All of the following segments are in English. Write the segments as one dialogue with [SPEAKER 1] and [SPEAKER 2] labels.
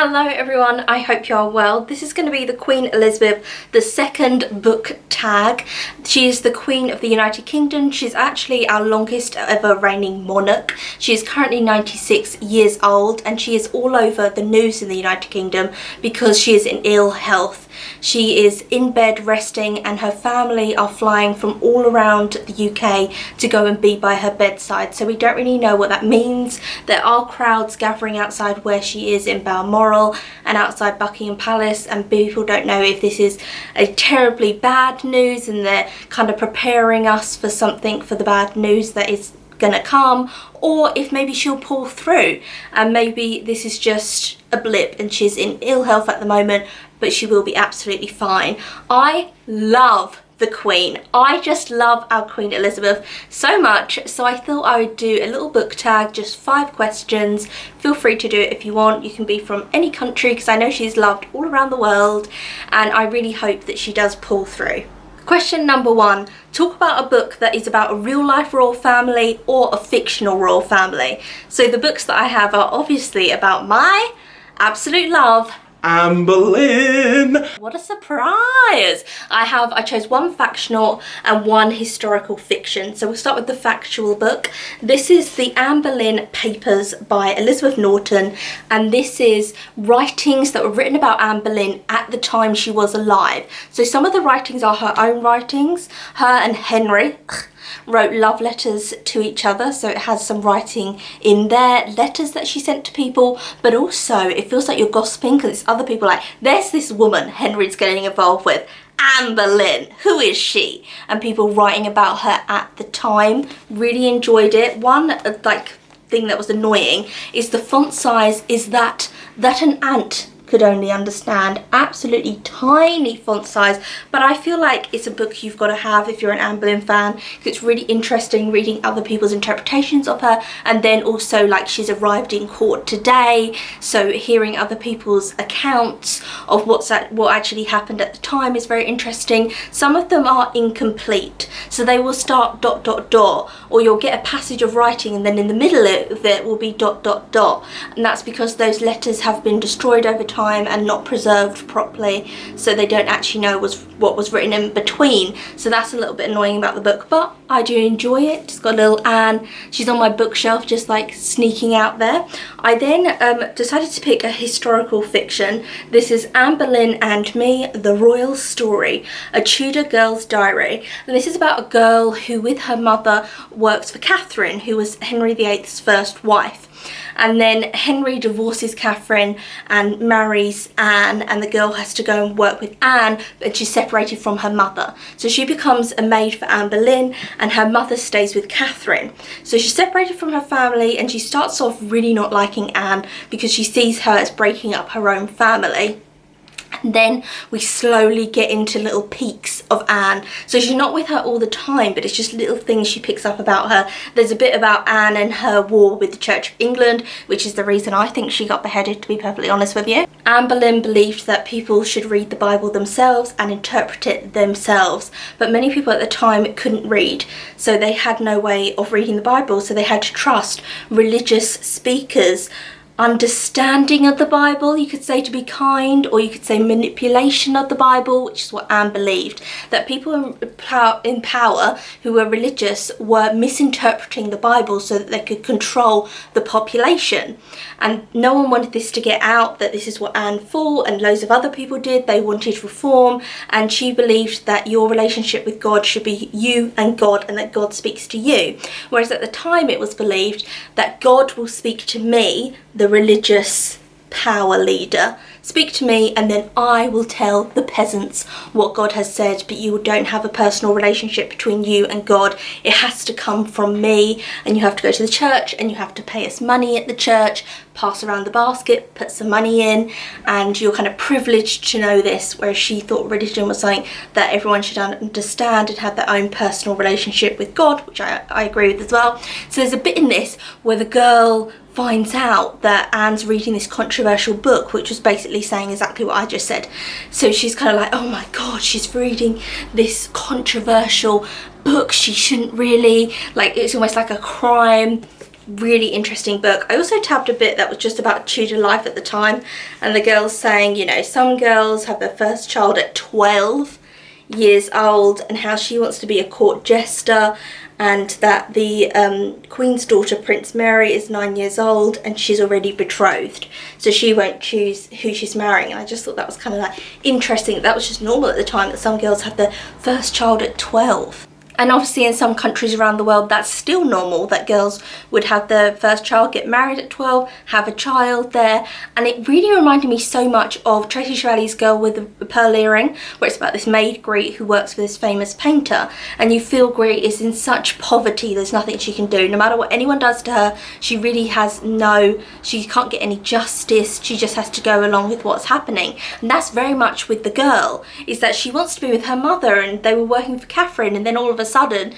[SPEAKER 1] Hello everyone, I hope you are well. This is going to be the Queen Elizabeth II book tag. She is the Queen of the United Kingdom. She's actually our longest ever reigning monarch. She is currently 96 years old and she is all over the news in the United Kingdom because she is in ill health. She is in bed resting and her family are flying from all around the UK to go and be by her bedside. So we don't really know what that means. There are crowds gathering outside where she is in Balmoral and outside Buckingham Palace, and people don't know if this is a terribly bad news and they're kind of preparing us for something, for the bad news that is gonna come, or if maybe she'll pull through and maybe this is just a blip and she's in ill health at the moment, but she will be absolutely fine. I love the Queen. I just love our Queen Elizabeth so much, so I thought I would do a little book tag, just 5 questions. Feel free to do it if you want. You can be from any country because I know she's loved all around the world and I really hope that she does pull through. Question number 1, talk about a book that is about a real life royal family or a fictional royal family. So the books that I have are obviously about my absolute love,
[SPEAKER 2] Amberlynn!
[SPEAKER 1] What a surprise! I chose one factional and one historical fiction. So we'll start with the factual book. This is the Amberlynn Papers by Elizabeth Norton, and this is writings that were written about Amberlynn at the time she was alive. So some of the writings are her own writings. Her and Henry wrote love letters to each other, so it has some writing in there, letters that she sent to people, but also it feels like you're gossiping because it's other people like, there's this woman Henry's getting involved with, Amberlynn, who is she? And people writing about her at the time. Really enjoyed it. One thing that was annoying is the font size is that an ant could only understand. Absolutely tiny font size, but I feel like it's a book you've got to have if you're an Amberlynn fan because it's really interesting reading other people's interpretations of her, and then also like she's arrived in court today, so hearing other people's accounts of what actually happened at the time is very interesting. Some of them are incomplete, so they will start ... or you'll get a passage of writing and then in the middle of it will be ... and that's because those letters have been destroyed over time and not preserved properly, so they don't actually know what was written in between. So that's a little bit annoying about the book, but I do enjoy it. It's got a little Anne, she's on my bookshelf just like sneaking out there. I then decided to pick a historical fiction. This is Amberlynn and Me, The Royal Story, a Tudor girl's diary, and this is about a girl who with her mother works for Catherine, who was Henry VIII's first wife. And then Henry divorces Catherine and marries Anne, and the girl has to go and work with Anne, but she's separated from her mother. So she becomes a maid for Amberlynn and her mother stays with Catherine. So she's separated from her family and she starts off really not liking Anne because she sees her as breaking up her own family. And then we slowly get into little peaks of Anne. So she's not with her all the time, but it's just little things she picks up about her. There's a bit about Anne and her war with the Church of England, which is the reason I think she got beheaded, to be perfectly honest with you. Amberlynn believed that people should read the Bible themselves and interpret it themselves, but many people at the time couldn't read, so they had no way of reading the Bible, so they had to trust religious speakers' understanding of the Bible, you could say, to be kind, or you could say manipulation of the Bible, which is what Anne believed, that people in power who were religious were misinterpreting the Bible so that they could control the population. And no one wanted this to get out, that this is what Anne thought, and loads of other people did. They wanted reform, and she believed that your relationship with God should be you and God, and that God speaks to you. Whereas at the time it was believed that God will speak to me, the religious power leader, speak to me, and then I will tell the peasants what God has said, but you don't have a personal relationship between you and God. It has to come from me, and you have to go to the church and you have to pay us money at the church, pass around the basket, put some money in, and you're kind of privileged to know this, whereas she thought religion was something that everyone should understand and have their own personal relationship with God, which I agree with as well. So there's a bit in this where the girl finds out that Anne's reading this controversial book, which was basically saying exactly what I just said. So she's kind of like, oh my god, she's reading this controversial book, she shouldn't really, like, it's almost like a crime Really interesting book. I also tabbed a bit that was just about Tudor life at the time, and the girls saying, you know, some girls have their first child at 12 years old and how she wants to be a court jester, and that the Queen's daughter, Prince Mary, is 9 years old and she's already betrothed, so she won't choose who she's marrying. And I just thought that was kind of like interesting. That was just normal at the time, that some girls had their first child at 12. And obviously in some countries around the world that's still normal, that girls would have their first child, get married at 12, have a child there. And it really reminded me so much of Tracy Chevallier's Girl with the Pearl Earring, where it's about this maid Greet who works for this famous painter, and you feel Greet is in such poverty, there's nothing she can do. No matter what anyone does to her, she really has she can't get any justice, she just has to go along with what's happening. And that's very much with the girl, is that she wants to be with her mother, and they were working for Catherine, and then all of a sudden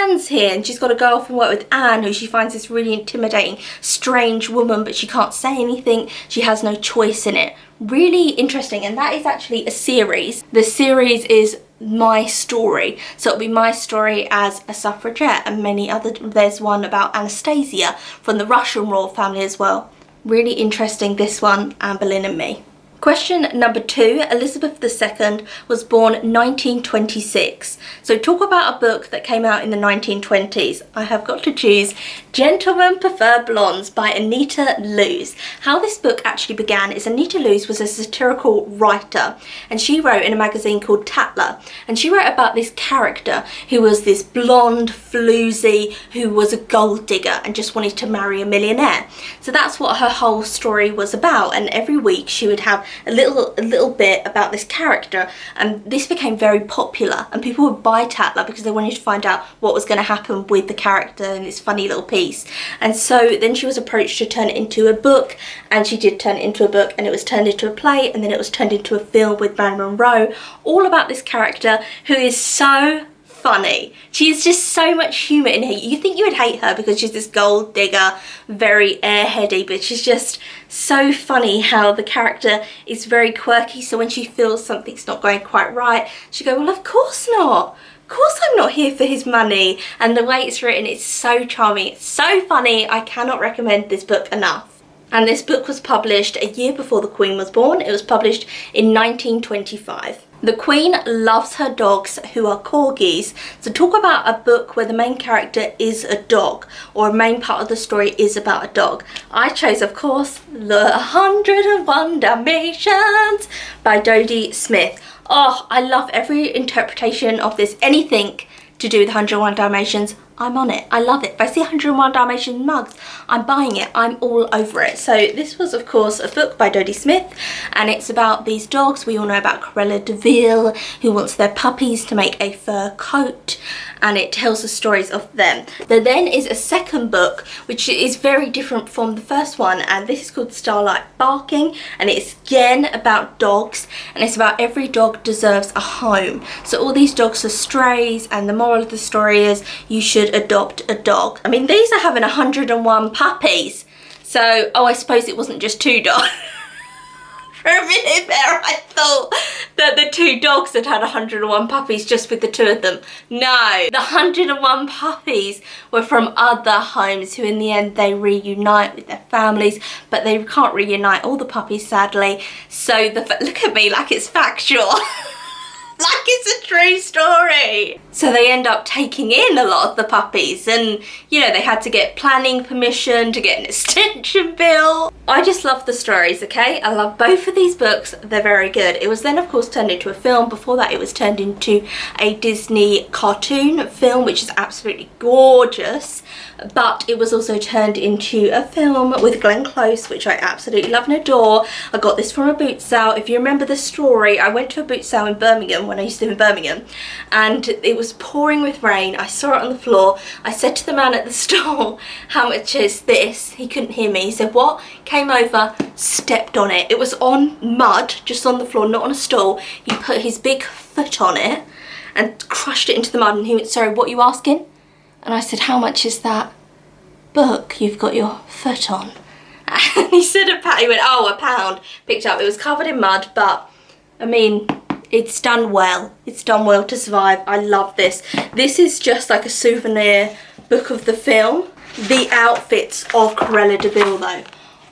[SPEAKER 1] Anne's here and she's got to go off and work with Anne, who she finds this really intimidating, strange woman, but she can't say anything, she has no choice in it. Really interesting. And that is actually a series. The series is My Story, so it'll be my story as a suffragette, and many other, there's one about Anastasia from the Russian royal family as well. Really interesting, this one, Amberlynn and Me. Question number 2, Elizabeth II was born 1926. So talk about a book that came out in the 1920s. I have got to choose Gentlemen Prefer Blondes by Anita Loos. How this book actually began is Anita Loos was a satirical writer, and she wrote in a magazine called Tatler, and she wrote about this character who was this blonde floozy who was a gold digger and just wanted to marry a millionaire. So that's what her whole story was about, and every week she would have a little bit about this character, and this became very popular, and people would buy Tatler because they wanted to find out what was going to happen with the character in this funny little piece. And so then she was approached to turn it into a book, and she did turn it into a book, and it was turned into a play, and then it was turned into a film with Marilyn Monroe, all about this character who is so funny. She's just so much humour in her. You think you would hate her because she's this gold digger, very airheady, but she's just so funny how the character is very quirky. So when she feels something's not going quite right, she go, well, of course not. Of course I'm not here for his money. And the way it's written, it's so charming. It's so funny. I cannot recommend this book enough. And this book was published a year before the Queen was born. It was published in 1925. The Queen loves her dogs, who are corgis. So talk about a book where the main character is a dog, or a main part of the story is about a dog. I chose, of course, The 101 Dalmatians by Dodie Smith. Oh, I love every interpretation of this. Anything to do with 101 Dalmatians, I'm on it. I love it. If I see 101 Dalmatian mugs, I'm buying it. I'm all over it. So this was, of course, a book by Dodie Smith, and it's about these dogs. We all know about Cruella de Vil, who wants their puppies to make a fur coat, and it tells the stories of them. There then is a second book, which is very different from the first one, and this is called Starlight Barking, and it's again about dogs, and it's about every dog deserves a home. So all these dogs are strays, and the moral of the story is you should adopt a dog. I mean, these are having 101 puppies, so I suppose it wasn't just 2 dogs. For a minute there I thought that the 2 dogs had had 101 puppies just with the 2 of them. No, the 101 puppies were from other homes, who in the end they reunite with their families, but they can't reunite all the puppies, sadly. So look at me like it's factual. Like it's a true story. So they end up taking in a lot of the puppies, and you know, they had to get planning permission to get an extension bill. I just love the stories, okay? I love both of these books. They're very good. It was then of course turned into a film. Before that it was turned into a Disney cartoon film, which is absolutely gorgeous, but it was also turned into a film with Glenn Close, which I absolutely love and adore. I got this from a boot sale. If you remember the story, I went to a boot sale in Birmingham when I used to live in Birmingham, and it was pouring with rain. I saw it on the floor. I said to the man at the stall, how much is this? He couldn't hear me. He said, what? Came over, stepped on it. It was on mud, just on the floor, not on a stool. He put his big foot on it and crushed it into the mud, and he went, sorry, what are you asking? And I said, how much is that book you've got your foot on? And he said a pound. He went, oh, £1. Picked up. It was covered in mud, but I mean, it's done well. It's done well to survive. I love this. This is just like a souvenir book of the film. the outfits of Cruella de Vil though.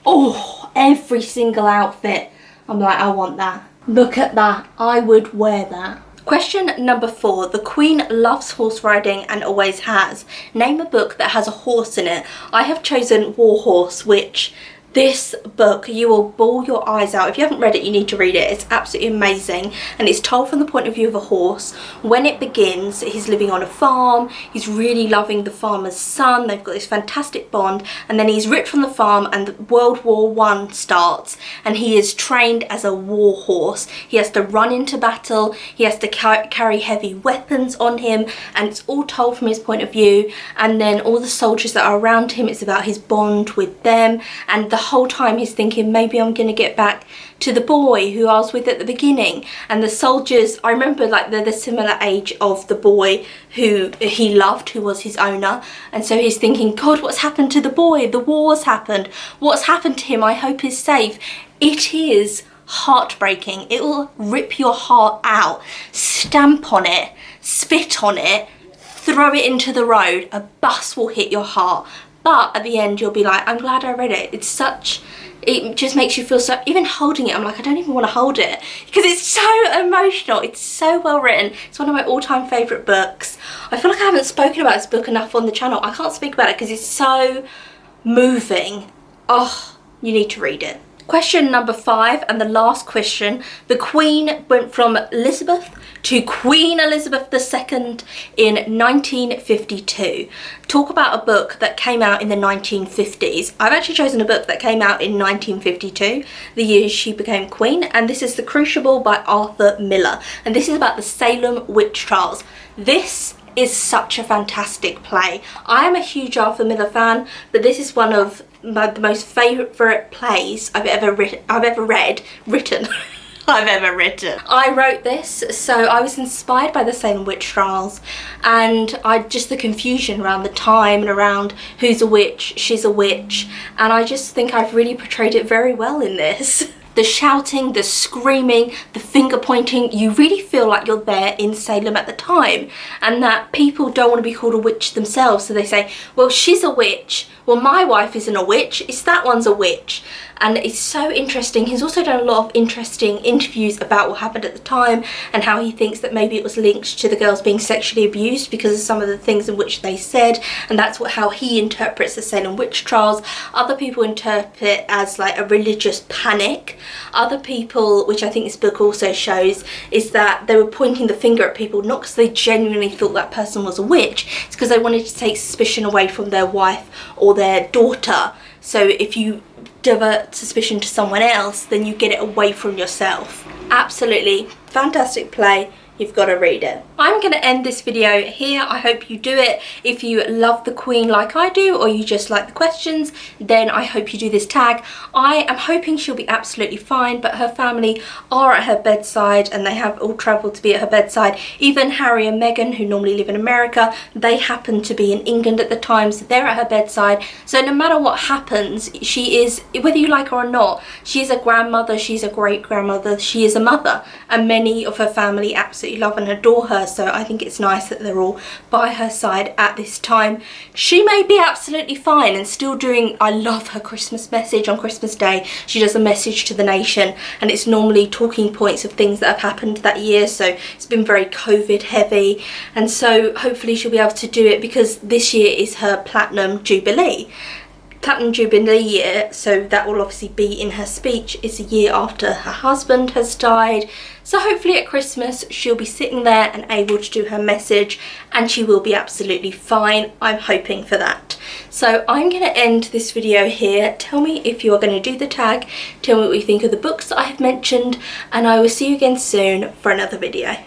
[SPEAKER 1] Oh, every single outfit. I'm like, I want that. Look at that. I would wear that. Question number 4. The Queen loves horse riding and always has. Name a book that has a horse in it. I have chosen War Horse, which this book, you will bawl your eyes out. If you haven't read it, you need to read it. It's absolutely amazing, and it's told from the point of view of a horse. When it begins, he's living on a farm, he's really loving the farmer's son, they've got this fantastic bond, and then he's ripped from the farm and World War I starts, and he is trained as a war horse. He has to run into battle, he has to carry heavy weapons on him, and it's all told from his point of view. And then all the soldiers that are around him, it's about his bond with them, and the whole time he's thinking, maybe I'm gonna get back to the boy who I was with at the beginning. And the soldiers, I remember, like, they're the similar age of the boy who he loved, who was his owner, and so he's thinking, God, what's happened to the boy? The war's happened. What's happened to him? I hope he's safe. It is heartbreaking. It will rip your heart out. Stamp on it, spit on it, throw it into the road. A bus will hit your heart. But at the end, you'll be like, I'm glad I read it. It's such, it just makes you feel so, even holding it, I'm like, I don't even want to hold it because it's so emotional. It's so well written. It's one of my all-time favourite books. I feel like I haven't spoken about this book enough on the channel. I can't speak about it because it's so moving. Oh, you need to read it. Question number 5, and the last question. The Queen went from Elizabeth to Queen Elizabeth II in 1952. Talk about a book that came out in the 1950s. I've actually chosen a book that came out in 1952, the year she became Queen, and this is The Crucible by Arthur Miller, and this is about the Salem witch trials. This is such a fantastic play. I am a huge Arthur Miller fan, but this is one of the most favourite plays I've ever written. I wrote this, so I was inspired by the Salem witch trials, and just the confusion around the time and around who's a witch, she's a witch, and I just think I've really portrayed it very well in this. The shouting, the screaming, the finger pointing, you really feel like you're there in Salem at the time, and that people don't want to be called a witch themselves, so they say, well, she's a witch, well, my wife isn't a witch, it's that one's a witch. And it's so interesting. He's also done a lot of interesting interviews about what happened at the time and how he thinks that maybe it was linked to the girls being sexually abused because of some of the things in which they said, and that's how he interprets the Salem witch trials. Other people interpret it as like a religious panic. Other people, which I think this book also shows, is that they were pointing the finger at people not because they genuinely thought that person was a witch, it's because they wanted to take suspicion away from their wife or their daughter. So if you divert suspicion to someone else, then you get it away from yourself. Absolutely fantastic play. You've got to read it. I'm going to end this video here. I hope you do it. If you love the Queen like I do, or you just like the questions, then I hope you do this tag. I am hoping she'll be absolutely fine, but her family are at her bedside and they have all travelled to be at her bedside. Even Harry and Meghan, who normally live in America, they happen to be in England at the time, so they're at her bedside. So no matter what happens, she is, whether you like her or not, she is a grandmother, she's a great grandmother, she is a mother, and many of her family absolutely love and adore her, so I think it's nice that they're all by her side at this time. She may be absolutely fine and still doing, I love her Christmas message on Christmas Day. She does a message to the nation, and it's normally talking points of things that have happened that year, so it's been very COVID heavy, and so hopefully she'll be able to do it because this year is her Platinum Jubilee year, so that will obviously be in her speech. It's a year after her husband has died, so hopefully at Christmas she'll be sitting there and able to do her message, and she will be absolutely fine. I'm hoping for that. So I'm going to end this video here. Tell me if you are going to do the tag, tell me what you think of the books that I have mentioned, and I will see you again soon for another video.